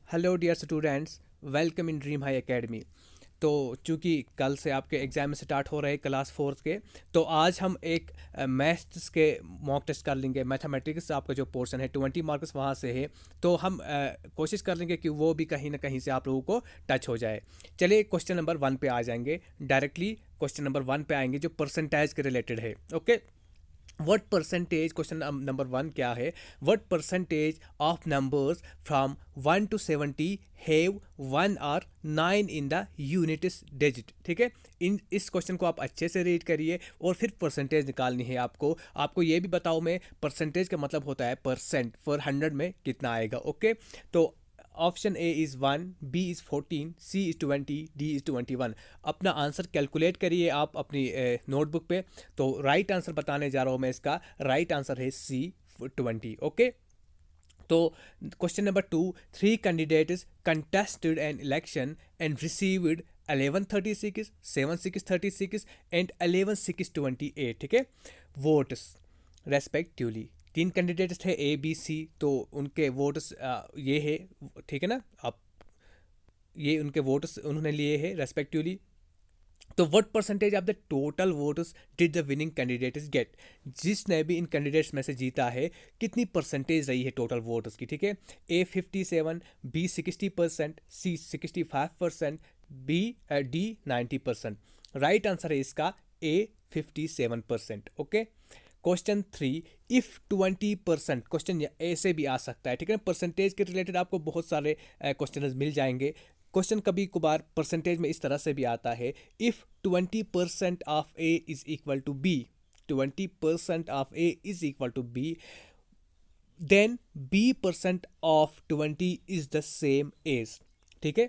Hello dear students, welcome in Dream High Academy. तो चूँकि कल से आपके एग्ज़ाम स्टार्ट हो रहे हैं क्लास फोर्थ के, तो आज हम एक मैथ्स के मॉक टेस्ट कर लेंगे। मैथमेटिक्स आपका जो पोर्शन है 20 मार्क्स वहाँ से है, तो हम कोशिश कर लेंगे कि वो भी कहीं ना कहीं से आप लोगों को टच हो जाए। चलिए क्वेश्चन नंबर 1 पे आ जाएंगे डायरेक्टली। क्वेश्चन नंबर 1 पे आएंगे जो परसेंटेज के रिलेटेड है। Okay, what percentage, question number 1 क्या है, what percentage of numbers from 1 to 70 have 1 or 9 in the units digit। ठीक है, इन इस क्वेश्चन को आप अच्छे से रीड करिए और फिर परसेंटेज निकालनी है आपको ये भी बताओ मैं, परसेंटेज का मतलब होता है परसेंट, पर 100 में कितना आएगा। ओके, तो option A is 1, B is 14, C is 20, D is 21। अपना आंसर कैलकुलेट करिए आप अपनी नोटबुक पे। तो राइट आंसर बताने जा रहा हूँ मैं, इसका राइट आंसर है सी, 20। ओके, तो question number 2, three candidates contested an election and received 1136, 7636 and 11628। ठीक है, वोट्स रेस्पेक्टिवली। तीन कैंडिडेट्स थे ए बी सी, तो उनके वोट्स ये है। ठीक है ना, आप ये उनके वोट्स उन्होंने लिए हैं रेस्पेक्टिवली। तो what percentage of the total votes did the winning candidates get, जिसने भी इन कैंडिडेट्स में से जीता है कितनी परसेंटेज रही है टोटल वोट्स की। ठीक है, ए 57, बी 60%, सी 65%, बी डी 90%। राइट आंसर है इसका ए 57%। ओके, क्वेश्चन 3, इफ 20%, क्वेश्चन ऐसे भी आ सकता है। ठीक है, परसेंटेज के रिलेटेड आपको बहुत सारे क्वेश्चन मिल जाएंगे। क्वेश्चन कभी कभार परसेंटेज में इस तरह से भी आता है, if 20% of A is equal to B, 20% of A is equal to B, then b% of 20 is the same as. ठीक है,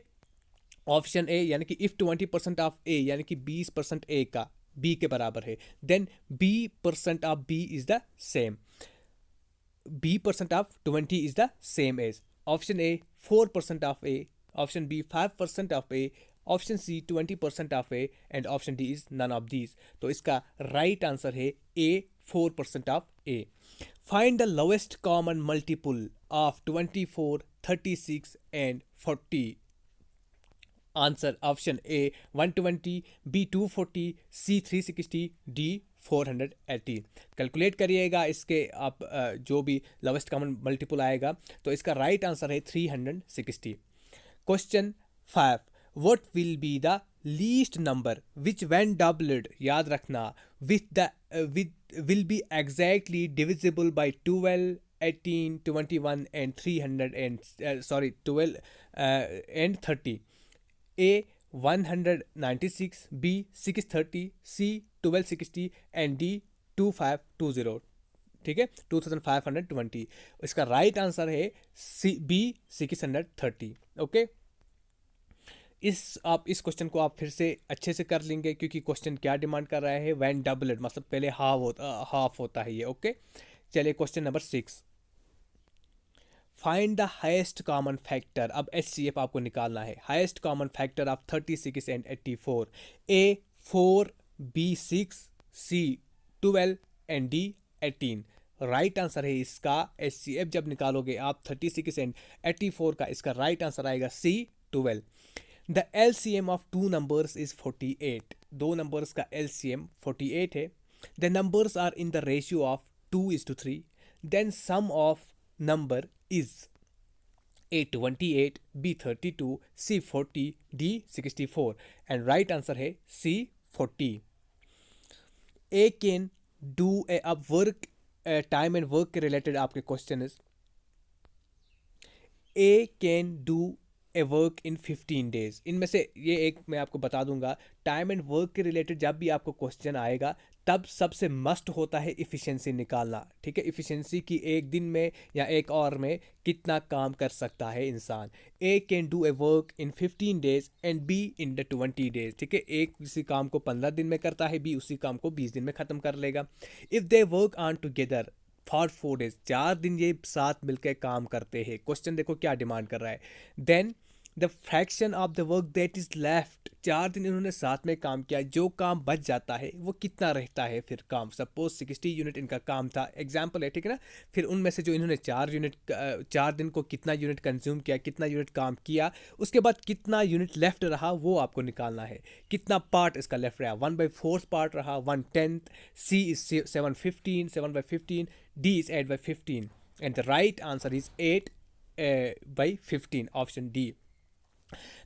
ऑप्शन ए यानी कि इफ 20% ऑफ ए यानी कि 20% ए का बी के बराबर है, then b% of B is the same, b% of 20 is the same as. Option A 4% of A, option B 5% of A, option C 20% of A and option D is none of these. तो इसका right answer है A 4% of A. Find the lowest common multiple of 24, 36 and 40। Answer option A 120, B 240, C 360, D 480। Calculate करिएगा इसके आप जो भी lowest common multiple आएगा, तो इसका राइट आंसर है 360। Question 5, what will be the least number which when doubled, याद रखना, with will be exactly divisible by 12, 18, 21 and 300 and 12 and 30। A 196, B 630, C 1260 and D 2520। ठीक है, 2520। इसका राइट आंसर है सी, बी 630। ओके, आप इस क्वेश्चन को आप फिर से अच्छे से कर लेंगे, क्योंकि क्वेश्चन क्या डिमांड कर रहा है, व्हेन डबल्ड मतलब पहले हाफ होता है ये। ओके, चलिए question number 6, find the highest common factor. अब HCF आपको निकालना है, highest common factor of 36 and 84। A 4, B 6, C 12 and D 18। Right answer है इसका HCF जब निकालोगे आप 36 एंड 84 का, इसका राइट आंसर आएगा C 12। The LCM of two numbers is 48। दो नंबर्स का LCM 48 है। The numbers are in the ratio of 2:3। Then sum of number is A 28, B 32, C 40, D 64 and right answer है C 40। A can do a अब work time and work के related आपके question है। A can do A work in 15 days. इनमें से ये एक मैं आपको बता दूंगा, टाइम एंड वर्क के रिलेटेड जब भी आपको क्वेश्चन आएगा तब सबसे मस्ट होता है इफ़िशेंसी निकालना। ठीक है, इफ़िशेंसी की एक दिन में या एक आवर में कितना काम कर सकता है इंसान। A can do a work in 15 days and B in the 20 days. ठीक है, एक किसी काम को 15 दिन में करता है, बी उसी काम को 20 दिन में ख़त्म कर लेगा। If they work on together for 4 days, 4 दिन ये साथ मिलकर काम करते हैं। क्वेश्चन देखो क्या डिमांड कर रहा है, then the fraction of the work that is left, 4 दिन इन्होंने साथ में काम किया, जो काम बच जाता है वो कितना रहता है फिर काम। सपोज 60 यूनिट इनका काम था, एग्जाम्पल है, ठीक है ना। फिर उनमें से जो इन्होंने 4 दिन को कितना यूनिट कंज्यूम किया, कितना यूनिट काम किया, उसके बाद कितना यूनिट लेफ्ट रहा वो आपको निकालना है। कितना पार्ट इसका लेफ्ट रहा, 1/4 पार्ट रहा, 1/10, C is 7/15, D is 8/15 and the right answer is 8/15, option D.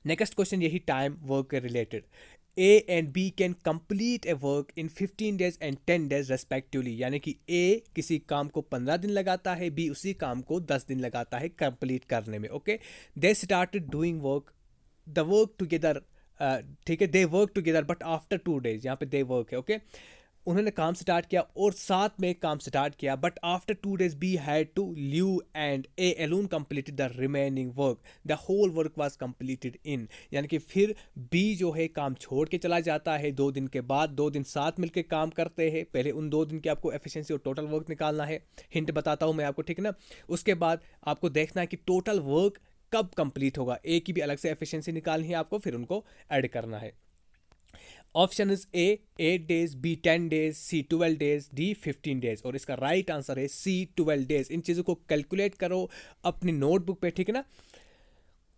Next question यही टाइम वर्क के related. A and B can complete a work in 15 days and 10 days respectively, यानी कि ए किसी काम को 15 दिन लगाता है, बी उसी काम को 10 दिन लगाता है कंप्लीट करने में। Okay, they started doing work, the work together, ठीक है, they work together but after 2 days, यहाँ पे दे वर्क है। ओके, उन्होंने काम स्टार्ट किया और साथ में काम स्टार्ट किया, but after 2 days B had to leave and A alone completed the remaining work, the whole work was completed in, यानी कि फिर बी जो है काम छोड़ के चला जाता है 2 दिन के बाद, 2 दिन साथ मिलकर काम करते हैं। पहले उन 2 दिन की आपको एफिशिएंसी और टोटल वर्क निकालना है, हिंट बताता हूँ मैं आपको, ठीक है ना। उसके बाद आपको देखना है कि टोटल वर्क कब कंप्लीट होगा, ए की भी अलग से एफिशिएंसी निकालनी है आपको, फिर उनको ऐड करना है। Option is A 8 days, B 10 days, C 12 days, D 15 days, और इसका राइट आंसर है सी 12 डेज। इन चीज़ों को कैलकुलेट करो अपनी नोटबुक पे, ठीक है ना।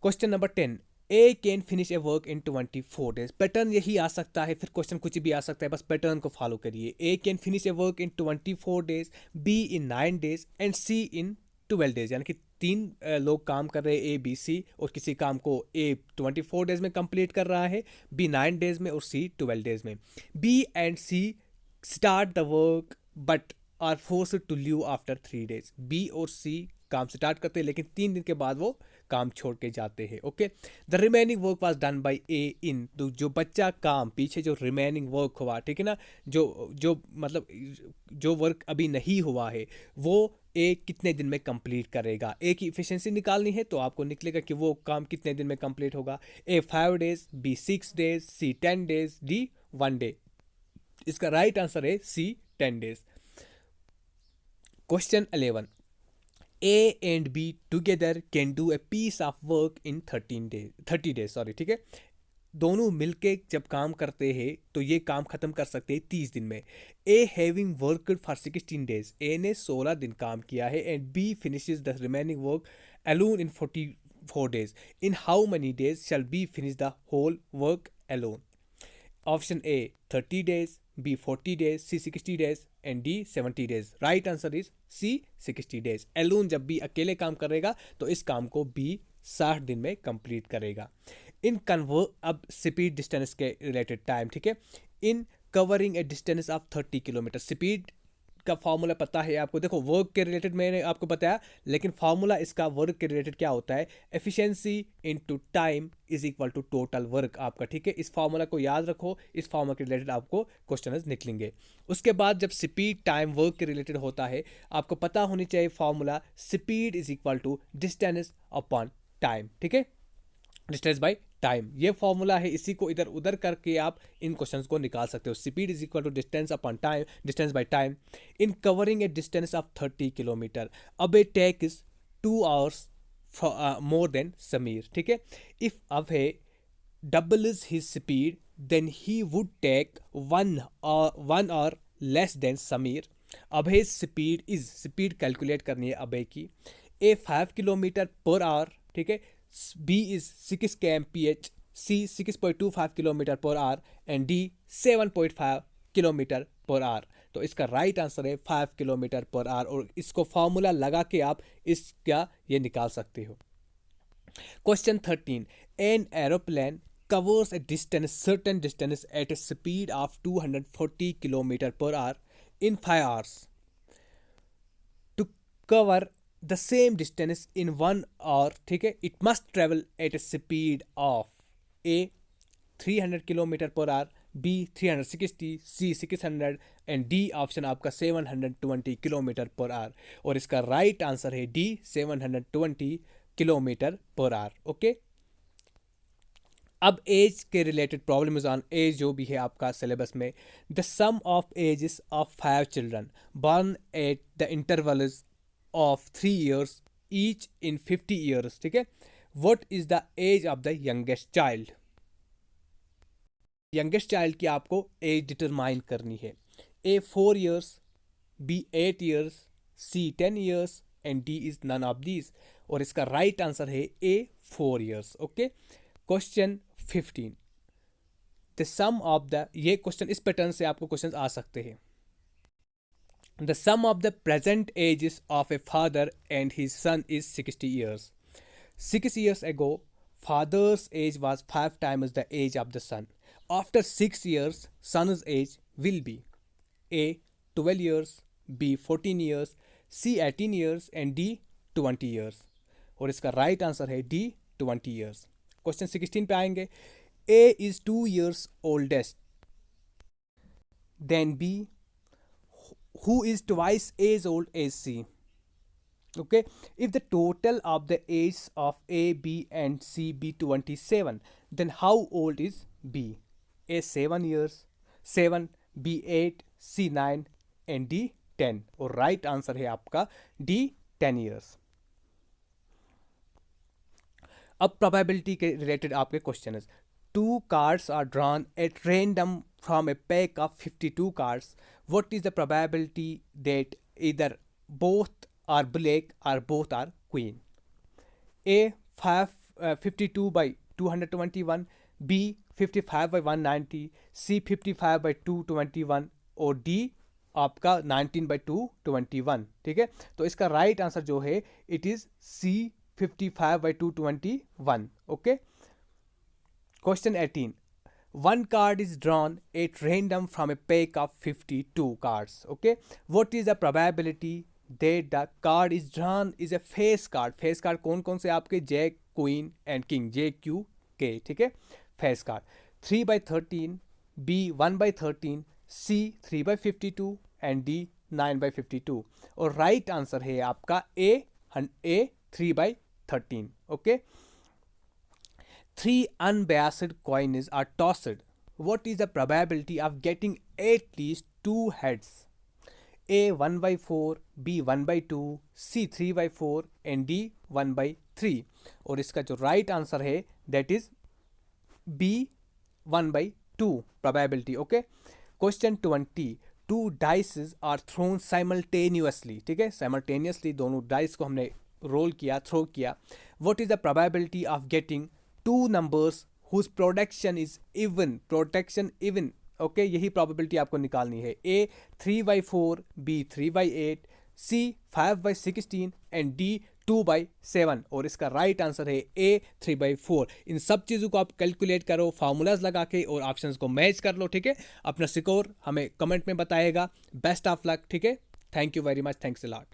Question number 10, A can finish a work in 24 days. Pattern यही आ सकता है, फिर क्वेश्चन कुछ भी आ सकता है, बस पैटर्न को फॉलो करिए। A can finish a work in 24 days, B in 9 days and C in 12 days, यानी कि 3 लोग काम कर रहे हैं, ए बी सी, और किसी काम को ए 24 डेज में कंप्लीट कर रहा है, बी 9 डेज में और सी 12 डेज में। B and C start the work but are forced to leave after 3 days. B और सी काम स्टार्ट करते हैं लेकिन 3 दिन के बाद वो काम छोड़ के जाते हैं। Okay, the remaining work was done by A in, तो जो बच्चा काम पीछे जो रिमेनिंग वर्क हुआ, ठीक है ना, जो मतलब जो वर्क अभी नहीं हुआ है वो ए कितने दिन में कंप्लीट करेगा। ए की इफिशिएंसी निकालनी है तो आपको निकलेगा कि वो काम कितने दिन में कंप्लीट होगा। ए 5 डेज, बी 6 डेज, सी 10 डेज, डी 1 डे। इसका राइट आंसर है सी 10 days. Question 11, A and B together can do a piece of work in 30 days, sorry, ठीक है। दोनों मिलके जब काम करते हैं तो ये काम खत्म कर सकते हैं 30 दिन में। A having worked for 16 days, A ने 16 दिन काम किया है, and B finishes the remaining work alone in 44 days. In how many days shall B finish the whole work alone? Option A 30 days, B 40 days, C 60 days and D 70 days. Right answer is C 60 days. Alone जब B अकेले काम करेगा तो इस काम को B 60 दिन में कंप्लीट करेगा। इन कन्वर्ट, अब स्पीड डिस्टेंस के रिलेटेड टाइम, ठीक है। इन covering a distance of 30 kilometre, speed का फॉर्मूला पता है आपको। देखो वर्क के रिलेटेड मैंने आपको बताया, लेकिन फॉर्मूला इसका वर्क के रिलेटेड क्या होता है, efficiency into time is equal to total work आपका, ठीक है। इस फॉर्मूला को याद रखो, इस फॉर्मूला के रिलेटेड आपको क्वेश्चन निकलेंगे। उसके बाद जब स्पीड टाइम वर्क के रिलेटेड होता है, आपको पता होनी चाहिए formula, speed is equal to distance upon time, ठीक है, डिस्टेंस बाय टाइम। ये फॉर्मूला है, इसी को इधर उधर करके आप इन क्वेश्चंस को निकाल सकते हो। Speed is equal to distance upon time, distance by time. In covering a distance of 30 kilometre, Abhay take is 2 hours more than Sameer, ठीक है। इफ अबे doubles his speed, then he would take 1 hour less than Samir. Abhay speed calculate करनी है अभय की। ए 5 kilometre per hour, ठीक है, B is 6 kmph, C 6.25 kilometre per hour and D 7.5 kilometre per hour. तो इसका राइट आंसर है 5 kilometre per hour, और इसको फॉर्मूला लगा के आप इसका ये निकाल सकते हो। Question 13, an aeroplane covers a certain distance at a speed of 240 km per hour in 5 hours. To cover the same distance in 1 hour, ठीक है, it must travel at a speed of A 300 km per hour, B 360, C 600 and D option आपका 720 kilometre per hour, और इसका right answer है D 720 kilometre per hour. Okay, अब age के related problem is on age जो भी है आपका सिलेबस में। The sum of ages of 5 children born at the intervals of 3 years each in 50 years, ठीक है, what is the age of the youngest child. Youngest child की आपको as determine करनी है। A 4 years, B 8 years, C 10 years and D is none of these. और इसका right answer है A 4 years। Okay, question 15, the sum of the, ये question इस pattern से आपको क्वेश्चन आ सकते हैं। The sum of the present ages of a father and his son is 60 years। 6 years ago, father's age was 5 times the age of the son. After 6 years, son's age will be A 12 years, B 14 years, C 18 years and D 20 years। और इसका right answer है D 20 years। Question 16 पे आएंगे। A is 2 years oldest than B, who is twice as old as C। Okay, if the total of the age of A, B and C be 27, then how old is B? A 7 years, 7, B 8, C 9 and D 10। और right answer है आपका D 10 years। अब probability के related आपके question है। 2 cards are drawn at random from a pack of 52 cards. What is the probability that either both are black or both are queen? A 52 by 221, B 55 by 190, C 55 by 221 और D आपका 19 by 221। ठीक है, तो इसका right answer जो है it is C 55 by 221। Okay, question 18, one card is drawn at random from a pack of 52 cards। Okay, what is the probability that the card is drawn is a face card? Face card कौन कौन से आपके jack, queen and king, JQK। ठीक है, face card 3 by 13, B 1 by 13, C 3 by 52 and D 9 by 52। और right answer है आपका A 3 by 13। Okay, 3 unbiased coins are tossed. What is the probability of getting at least 2 heads? A 1 by 4, B 1 by 2, C 3 by 4 and D 1 by 3। और इसका जो right answer है that is B 1 by 2 probability। Okay, question 20, 2 dices are thrown simultaneously। ठीक है, simultaneously दोनों dice को हमने role किया, थ्रो किया। What is the probability of getting 2 numbers whose production is even? Production even। Okay, यही probability आपको निकालनी है। A 3 by 4, B 3 by 8, C 5 by 16 and D 2 by 7। और इसका राइट आंसर है A 3 by 4। इन सब चीज़ों को आप कैलकुलेट करो फार्मूलाज लगा के और ऑप्शंस को मैच कर लो। ठीक है, अपना स्कोर हमें कमेंट में बताएगा। Best of luck. ठीक है, thank you very much, thanks a lot.